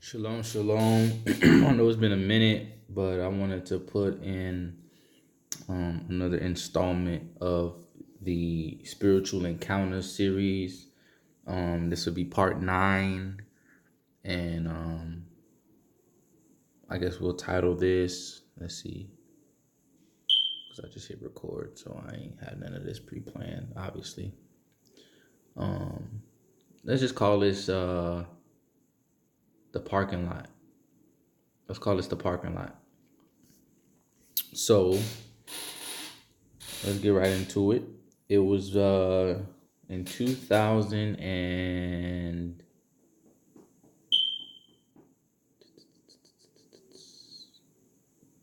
Shalom, shalom. I know it's been a minute, but I wanted to put in another installment of the Spiritual Encounters series. This will be part 9, and I guess we'll title this. Let's see, because I just hit record, so I ain't had none of this pre-planned, obviously. Um, let's just call this the parking lot. Let's call this the parking lot. So let's get right into it. It was in 2000 and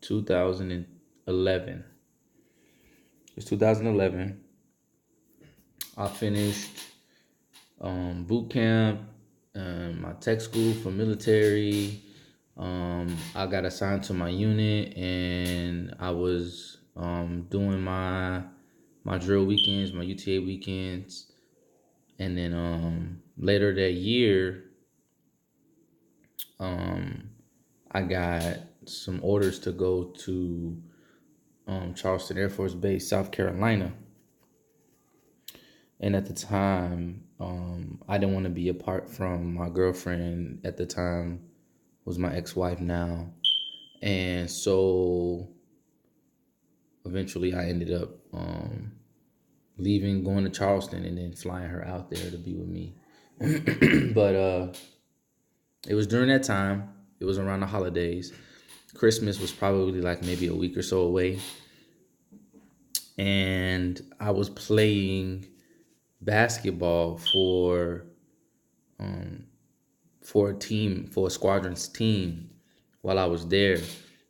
2011. It's 2011. I finished boot camp, my tech school for military. I got assigned to my unit, and I was doing my drill weekends, my UTA weekends, and then later that year, um, I got some orders to go to Charleston Air Force Base, South Carolina. And at the time, I didn't want to be apart from my girlfriend at the time, was my ex-wife now. And so eventually I ended up leaving, going to Charleston, and then flying her out there to be with me. But it was during that time. It was around the holidays. Christmas was probably like maybe a week or so away. And I was playing basketball um, for a team, for a squadron's team while I was there.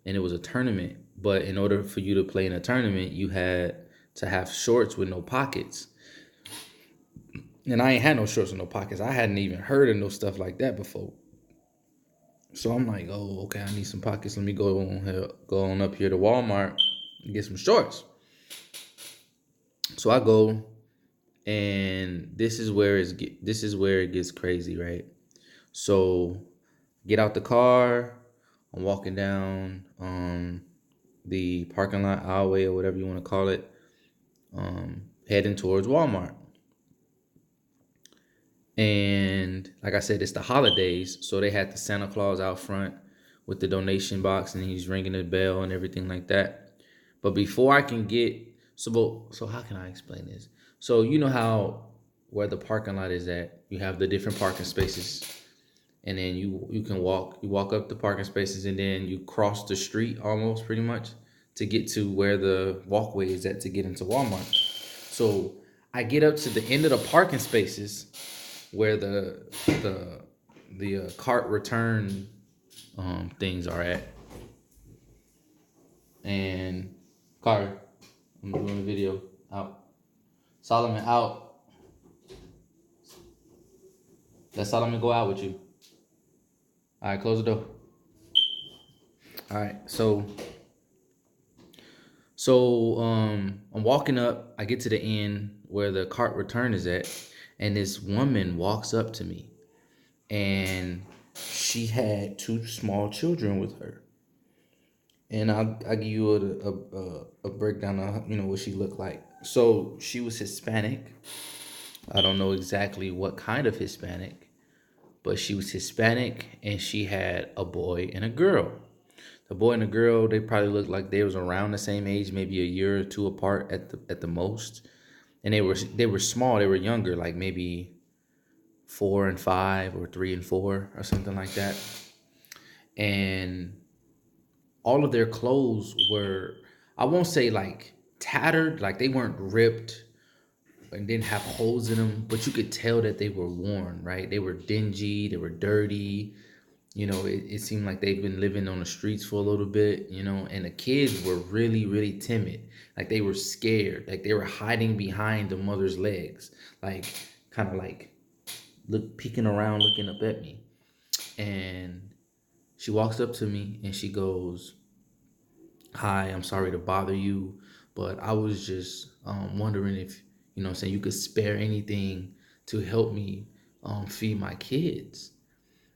And it was a tournament. But in order for you to play in a tournament, you had to have shorts with no pockets. And I ain't had no shorts with no pockets. I hadn't even heard of no stuff like that before. So I'm like, oh, okay, I need some pockets. Let me go on up here to Walmart and get some shorts. So I go, and this is where it gets crazy, right? So get out the car. I'm walking down the parking lot, aisleway, or whatever you want to call it, heading towards Walmart. And like I said, it's the holidays, so they had the Santa Claus out front with the donation box, and he's ringing the bell and everything like that. But before I can get so how can I explain this? So you know how where the parking lot is at, you have the different parking spaces, and then you can walk up the parking spaces, and then you cross the street almost pretty much to get to where the walkway is at to get into Walmart. So I get up to the end of the parking spaces where the cart return things are at. And Carter, I'm doing a video out. Solomon out. Let Solomon go out with you. All right, close the door. All right, I'm walking up. I get to the end where the cart return is at, and this woman walks up to me, and she had two small children with her. And I'll give you a breakdown of what she looked like. So she was Hispanic. I don't know exactly what kind of Hispanic, but she was Hispanic, and she had a boy and a girl. The boy and the girl, they probably looked like they was around the same age, maybe a year or two apart at the most. And they were small. They were younger, like maybe 4 and 5 or 3 and 4 or something like that. And all of their clothes were, I won't say like tattered, like they weren't ripped and didn't have holes in them, but you could tell that they were worn, right? They were dingy, they were dirty. It seemed like they've been living on the streets for a little bit, and the kids were really, really timid. Like they were scared, like they were hiding behind the mother's legs, like kind of like peeking around, looking up at me. And she walks up to me and she goes, hi, I'm sorry to bother you, but I was just wondering if, saying you could spare anything to help me feed my kids.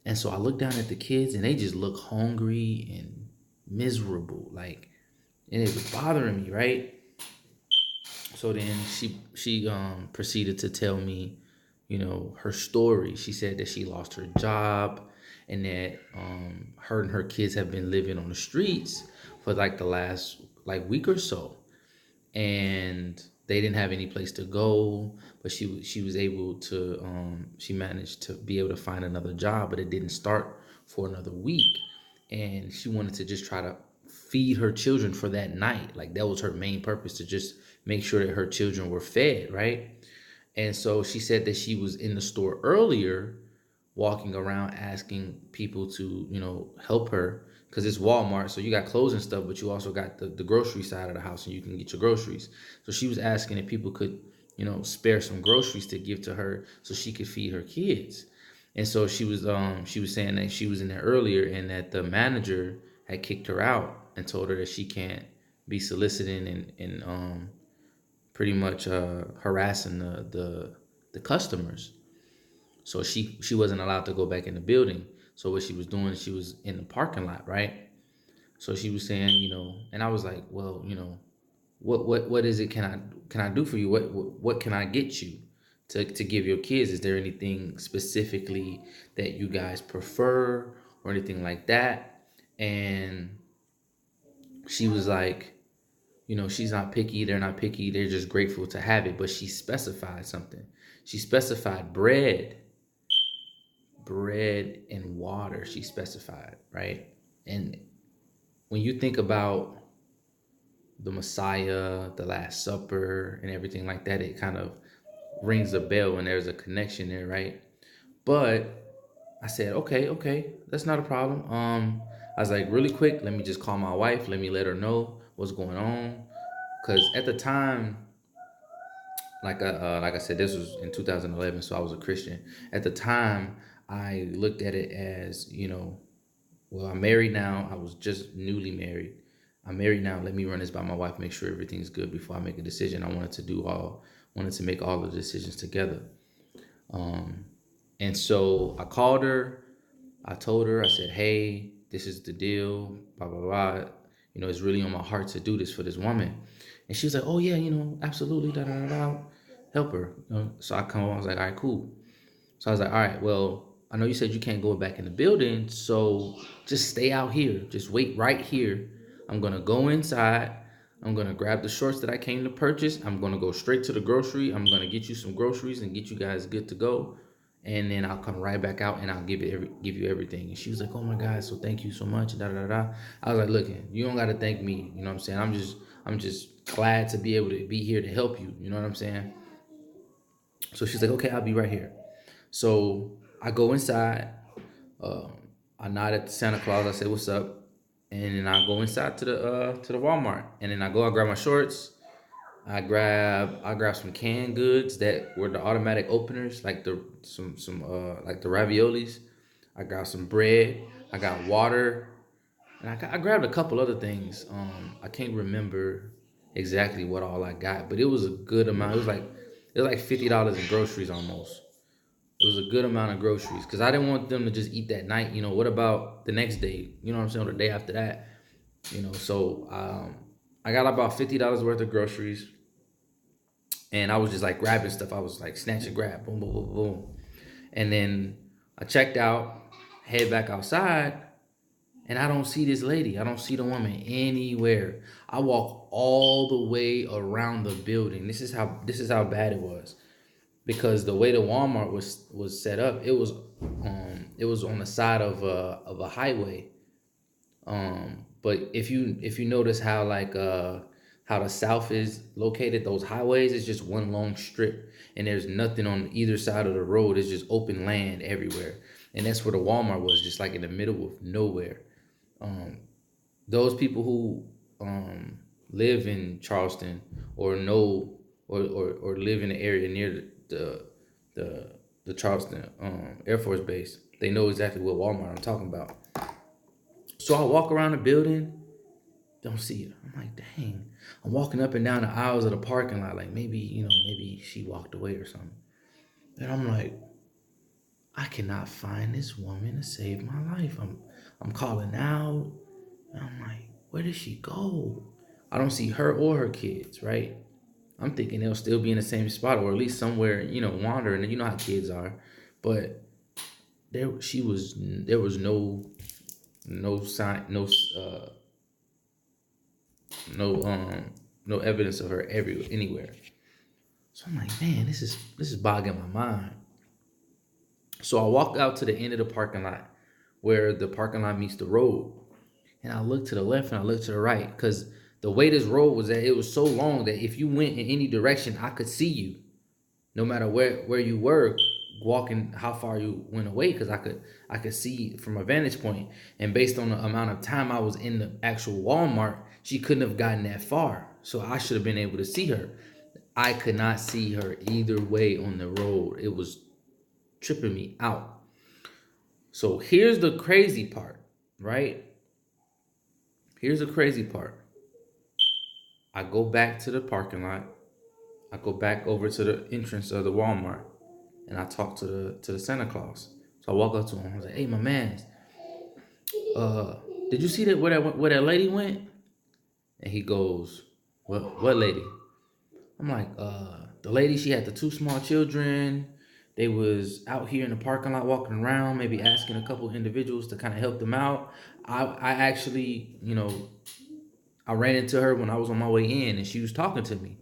And so I look down at the kids and they just look hungry and miserable. Like, and it was bothering me, right? So then she proceeded to tell me, her story. She said that she lost her job and that her and her kids have been living on the streets for like the last like week or so, and they didn't have any place to go. But she was able to she managed to be able to find another job, but it didn't start for another week, and she wanted to just try to feed her children for that night. Like that was her main purpose, to just make sure that her children were fed, right? And so she said that she was in the store earlier, walking around asking people to, help her, because it's Walmart. So you got clothes and stuff, but you also got the grocery side of the house and you can get your groceries. So she was asking if people could, spare some groceries to give to her so she could feed her kids. And so she was saying that she was in there earlier and that the manager had kicked her out and told her that she can't be soliciting and pretty much harassing the customers. So she wasn't allowed to go back in the building. So what she was doing, she was in the parking lot, right? So she was saying, and I was like, well, what is it? Can I do for you? What can I get you to give your kids? Is there anything specifically that you guys prefer or anything like that? And she was like, she's not picky. They're not picky. They're just grateful to have it. But she specified something. She specified bread and water. She specified, right? And when you think about the Messiah, the Last Supper, and everything like that, it kind of rings a bell and there's a connection there, right? But I said, okay, that's not a problem. I was like, really quick, let me just call my wife. Let me let her know what's going on. Because at the time, like I said, this was in 2011, so I was a Christian. At the time, I looked at it as, well, I'm married now. I was just newly married. I'm married now. Let me run this by my wife, make sure everything's good before I make a decision. Wanted to make all the decisions together. Um, and so I called her. I told her, I said, hey, this is the deal, blah, blah, blah. It's really on my heart to do this for this woman. And she was like, oh, yeah, absolutely, da, da, da, da. Help her. So I come on, I was like, all right, cool. So I was like, all right, well, I know you said you can't go back in the building, so just stay out here. Just wait right here. I'm gonna go inside. I'm gonna grab the shorts that I came to purchase. I'm gonna go straight to the grocery. I'm gonna get you some groceries and get you guys good to go. And then I'll come right back out and I'll give you everything. And she was like, oh my God, so thank you so much. Da da da. I was like, look, you don't gotta thank me. You know what I'm saying? I'm just glad to be able to be here to help you. You know what I'm saying? So she's like, okay, I'll be right here. So I go inside. Um, I nod at Santa Claus. I say, "What's up?" And then I go inside to the Walmart. And then I grab my shorts. I grab some canned goods that were the automatic openers, like like the raviolis. I got some bread. I got water, and I grabbed a couple other things. I can't remember exactly what all I got, but it was a good amount. It was like $50 in groceries almost. It was a good amount of groceries because I didn't want them to just eat that night. What about the next day? You know what I'm saying? Or the day after that. So I got about $50 worth of groceries, and I was just like grabbing stuff. I was like snatch and grab, boom, boom, boom, boom, and then I checked out, head back outside, and I don't see this lady. I don't see the woman anywhere. I walk all the way around the building. This is how bad it was, because the way the Walmart was set up, it was on the side of a highway. But if you notice how how the South is located, those highways is just one long strip, and there's nothing on either side of the road. It's just open land everywhere, and that's where the Walmart was, just like in the middle of nowhere. Um, those people who live in Charleston or know or live in the area near the the Charleston Air Force Base, they know exactly what Walmart I'm talking about. So I walk around the building, don't see it. I'm like, dang. I'm walking up and down the aisles of the parking lot, like maybe she walked away or something. And I'm like, I cannot find this woman to save my life. I'm calling out. And I'm like, where did she go? I don't see her or her kids, right? I'm thinking they'll still be in the same spot or at least somewhere, wandering. And you know how kids are. But there was no sign, no no evidence of her anywhere. So I'm like, man, this is boggling my mind. So I walked out to the end of the parking lot where the parking lot meets the road. And I looked to the left and I looked to the right because the way this road was at, it was so long that if you went in any direction, I could see you, no matter where you were walking, how far you went away, because I could see from a vantage point. And based on the amount of time I was in the actual Walmart, she couldn't have gotten that far. So I should have been able to see her. I could not see her either way on the road. It was tripping me out. So here's the crazy part, right? Here's the crazy part. I go back to the parking lot. I go back over to the entrance of the Walmart, and I talk to the Santa Claus. So I walk up to him. I was like, "Hey, my man, uh, did you see that where that lady went?" And he goes, "What lady?" I'm like, the lady. She had the two small children. They was out here in the parking lot walking around, maybe asking a couple individuals to kind of help them out. I actually, I ran into her when I was on my way in, and she was talking to me.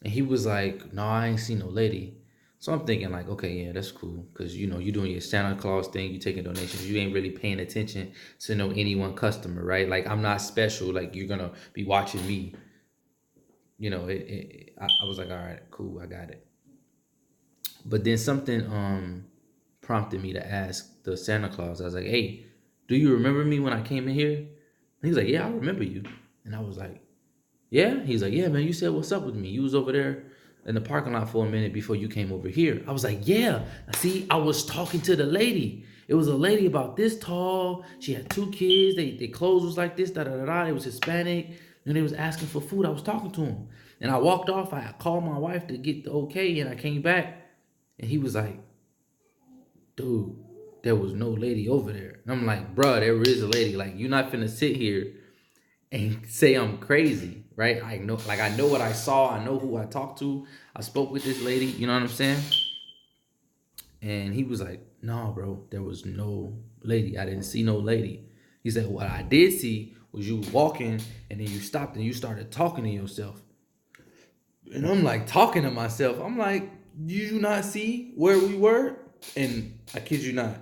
And he was like, "No, I ain't seen no lady." So I'm thinking like, okay, yeah, that's cool, because you doing your Santa Claus thing, you taking donations, you ain't really paying attention to no any one customer, right? Like I'm not special, like you're gonna be watching me. I was like, all right, cool, I got it. But then something prompted me to ask the Santa Claus. I was like, "Hey, do you remember me when I came in here?" And he was like, "Yeah, I remember you." And I was like, "Yeah?" He's like, "Yeah, man, you said what's up with me. You was over there in the parking lot for a minute before you came over here." I was like, "Yeah." See, I was talking to the lady. It was a lady about this tall. She had two kids. They clothes was like this, da da da da. It was Hispanic. And they was asking for food. I was talking to him. And I walked off. I called my wife to get the okay, and I came back. And he was like, "Dude, there was no lady over there." And I'm like, "Bruh, there is a lady. Like, you're not finna sit here and say I'm crazy, right? I know what I saw. I know who I talked to. I spoke with this lady. You know what I'm saying?" And he was like, "No, bro, there was no lady. I didn't see no lady." He said, "What I did see was you walking, and then you stopped and you started talking to yourself." And I'm like talking to myself. I'm like, "Did you not see where we were?" And I kid you not,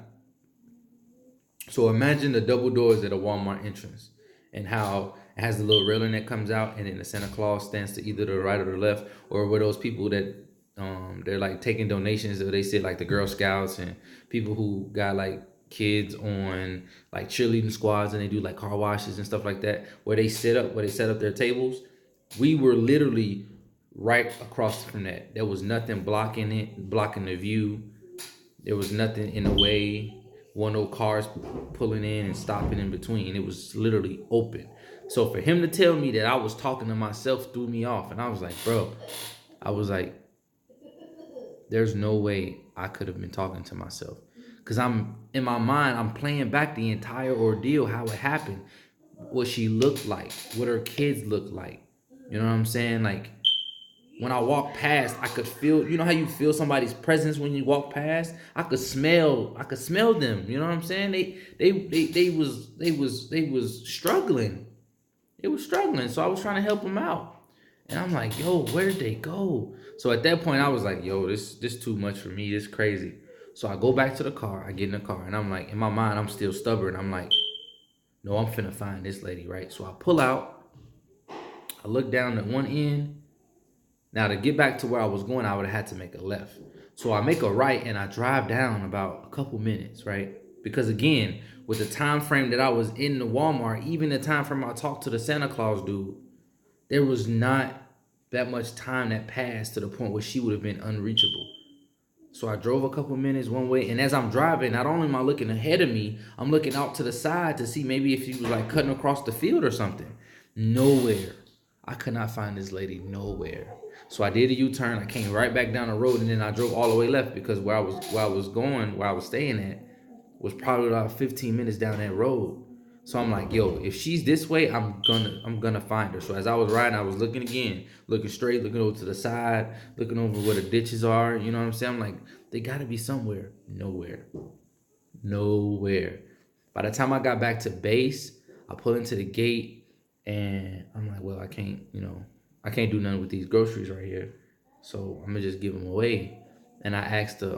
so imagine the double doors at a Walmart entrance and how it has the little railing that comes out, and then the Santa Claus stands to either the right or the left, or where those people that they're like taking donations, or they sit like the Girl Scouts and people who got like kids on like cheerleading squads, and they do like car washes and stuff like that, where they set up their tables. We were literally right across from that. There was nothing blocking the view. There was nothing in the way. One of those cars pulling in and stopping in between. It was literally open. So for him to tell me that I was talking to myself threw me off. And I was like, bro, I was like, there's no way I could have been talking to myself. Because I'm in my mind, I'm playing back the entire ordeal, how it happened, what she looked like, what her kids looked like. You know what I'm saying? Like, when I walked past, I could feel, you know how you feel somebody's presence when you walk past? I could smell them. You know what I'm saying? They was struggling. They was struggling. So I was trying to help them out. And I'm like, "Yo, where did they go?" So at that point I was like, "Yo, this too much for me. This crazy." So I go back to the car, I get in the car, and I'm like, in my mind, I'm still stubborn. I'm like, "No, I'm finna find this lady," right? So I pull out, I look down at one end. Now to get back to where I was going, I would have had to make a left. So I make a right and I drive down about a couple minutes, right? Because again, with the time frame that I was in the Walmart, even the time frame I talked to the Santa Claus dude, there was not that much time that passed to the point where she would have been unreachable. So I drove a couple minutes one way, and as I'm driving, not only am I looking ahead of me, I'm looking out to the side to see maybe if she was like cutting across the field or something. Nowhere. I could not find this lady nowhere. So I did a U-turn. I came right back down the road, and then I drove all the way left because where I was staying at was probably about 15 minutes down that road. So I'm like, yo, if she's this way, I'm gonna find her. So as I was riding, I was looking again, looking straight, looking over to the side, looking over where the ditches are. You know what I'm saying? I'm like, they gotta be somewhere. Nowhere. Nowhere. By the time I got back to base, I pull into the gate and I'm like, well, I can't do nothing with these groceries right here. So I'm gonna just give them away. And I asked the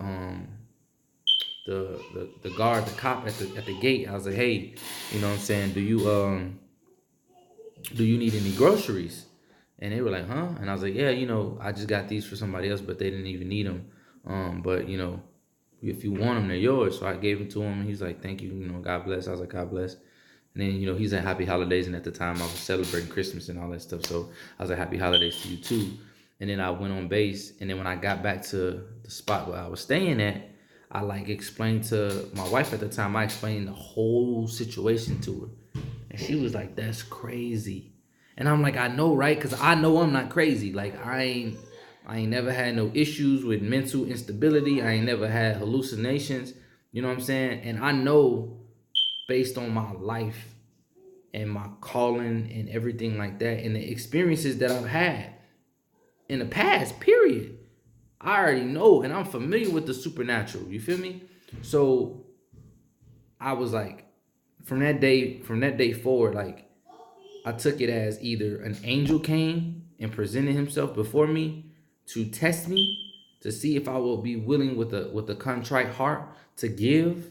guard, the cop at the gate. I was like, hey, you know what I'm saying? Do you need any groceries? And they were like, huh? And I was like, yeah, I just got these for somebody else, but they didn't even need them. But if you want them, they're yours. So I gave them to him, and he's like, thank you, God bless. I was like, God bless. And then, he's at Happy Holidays, and at the time I was celebrating Christmas and all that stuff. So I was like, Happy Holidays to you too. And then I went on base, and then when I got back to the spot where I was staying at, I like explained to my wife at the time, I explained the whole situation to her. And she was like, that's crazy. And I'm like, I know, right? Because I know I'm not crazy. Like, I ain't never had no issues with mental instability. I ain't never had hallucinations. You know what I'm saying? And I know based on my life and my calling and everything like that and the experiences that I've had in the past, period. I already know and I'm familiar with the supernatural. You feel me? So I was like, from that day forward, like I took it as either an angel came and presented himself before me to test me, to see if I will be willing with a contrite heart to give,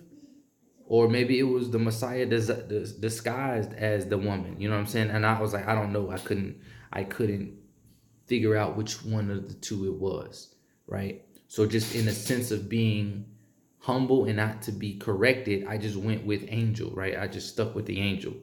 or maybe it was the Messiah disguised as the woman. You know what I'm saying? And I was like, I don't know. I couldn't figure out which one of the two it was, right? So just in a sense of being humble and not to be corrected, I just went with angel, right? I just stuck with the angel.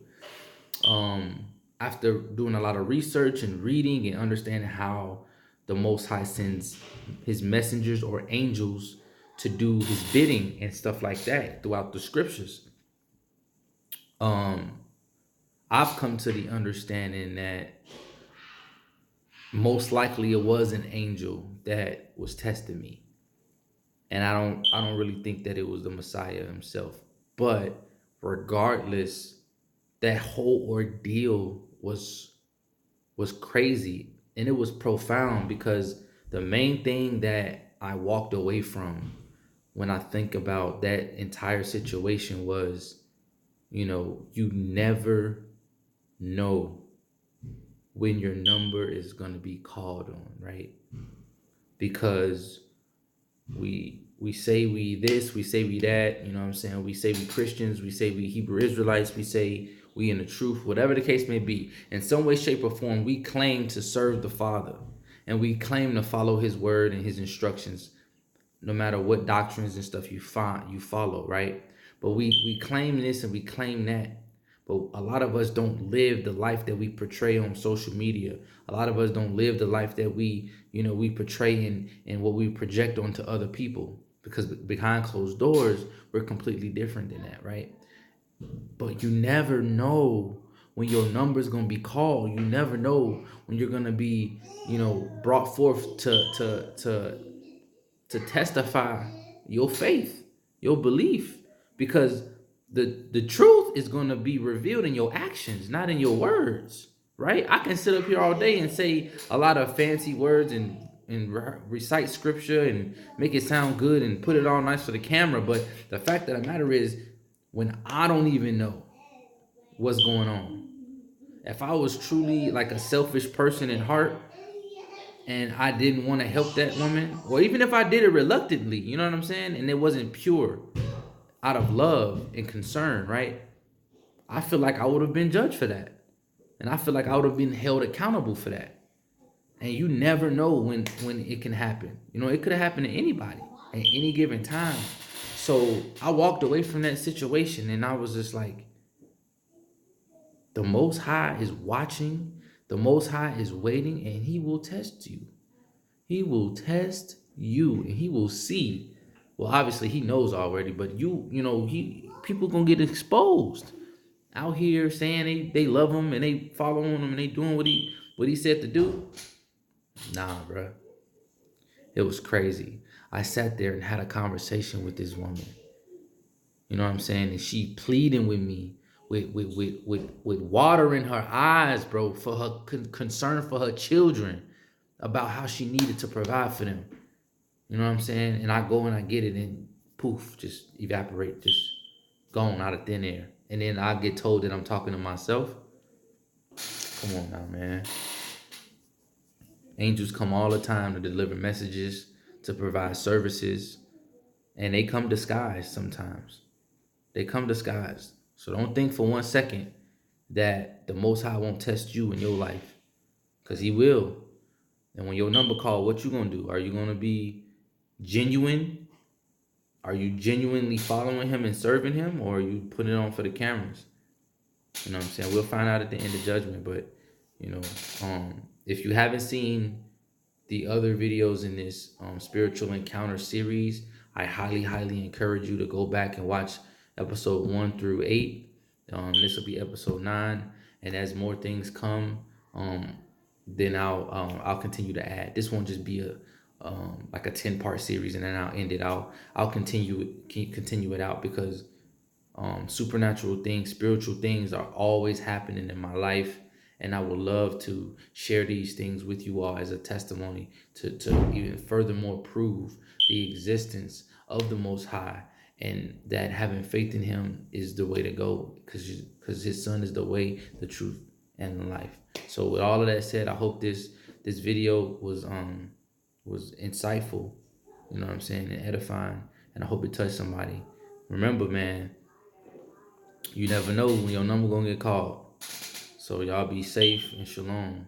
After doing a lot of research and reading and understanding how the Most High sends his messengers or angels to do his bidding and stuff like that throughout the scriptures, um, I've come to the understanding that most likely it was an angel that was testing me. And I don't really think that it was the Messiah himself. But regardless, that whole ordeal was crazy and it was profound because the main thing that I walked away from when I think about that entire situation was, you never know when your number is going to be called on, right? Because we say we this, we say we that, you know what I'm saying? We say we Christians, we say we Hebrew Israelites, we say we in the truth, whatever the case may be. In some way, shape, or form, we claim to serve the Father and we claim to follow his word and his instructions, no matter what doctrines and stuff you follow, right? But we claim this and we claim that. But a lot of us don't live the life that we portray on social media. A lot of us don't live the life that we portray and what we project onto other people. Because behind closed doors, we're completely different than that, right? But you never know when your number's gonna be called. You never know when you're gonna be, brought forth to testify your faith, your belief, because the truth is going to be revealed in your actions, not in your words, right? I can sit up here all day and say a lot of fancy words and recite scripture and make it sound good and put it all nice for the camera, but the fact of the matter is, when I don't even know what's going on, if I was truly like a selfish person at heart and I didn't want to help that woman, or even if I did it reluctantly, you know what I'm saying? And it wasn't pure out of love and concern, right? I feel like I would have been judged for that. And I feel like I would have been held accountable for that. And you never know when it can happen. It could have happened to anybody at any given time. So I walked away from that situation and I was just like, the Most High is watching, the Most High is waiting, and he will test you. He will test you and he will see. Well, obviously he knows already, but people gonna get exposed out here saying they love him and they following him and they doing what he what he said to do, nah, bruh. It was crazy. I sat there and had a conversation with this woman. You know what I'm saying? And she pleading with me with water in her eyes, bro, for her concern for her children, about how she needed to provide for them. You know what I'm saying? And I go and I get it and poof, just evaporate, just gone out of thin air. And then I get told that I'm talking to myself. Come on now, man. Angels come all the time to deliver messages, to provide services, and they come disguised sometimes. They come disguised. So don't think for 1 second that the Most High won't test you in your life, because He will. And when your number call, what you gonna do? Are you gonna be genuine? Are you genuinely following Him and serving Him, or are you putting it on for the cameras? You know what I'm saying? We'll find out at the end of judgment. But you know, if you haven't seen the other videos in this spiritual encounter series, I highly encourage you to go back and watch episode 1 through 8. This will be episode 9, and as more things come, then I'll continue to add. This won't just be a like a 10-part series and then I'll end it. I'll continue it out, because supernatural things, spiritual things are always happening in my life. And I would love to share these things with you all as a testimony to even furthermore prove the existence of the Most High, and that having faith in Him is the way to go, because His Son is the way, the truth, and the life. So with all of that said, I hope this video was insightful, you know what I'm saying, and edifying, and I hope it touched somebody. Remember, man, you never know when your number gonna get called. So y'all be safe and shalom.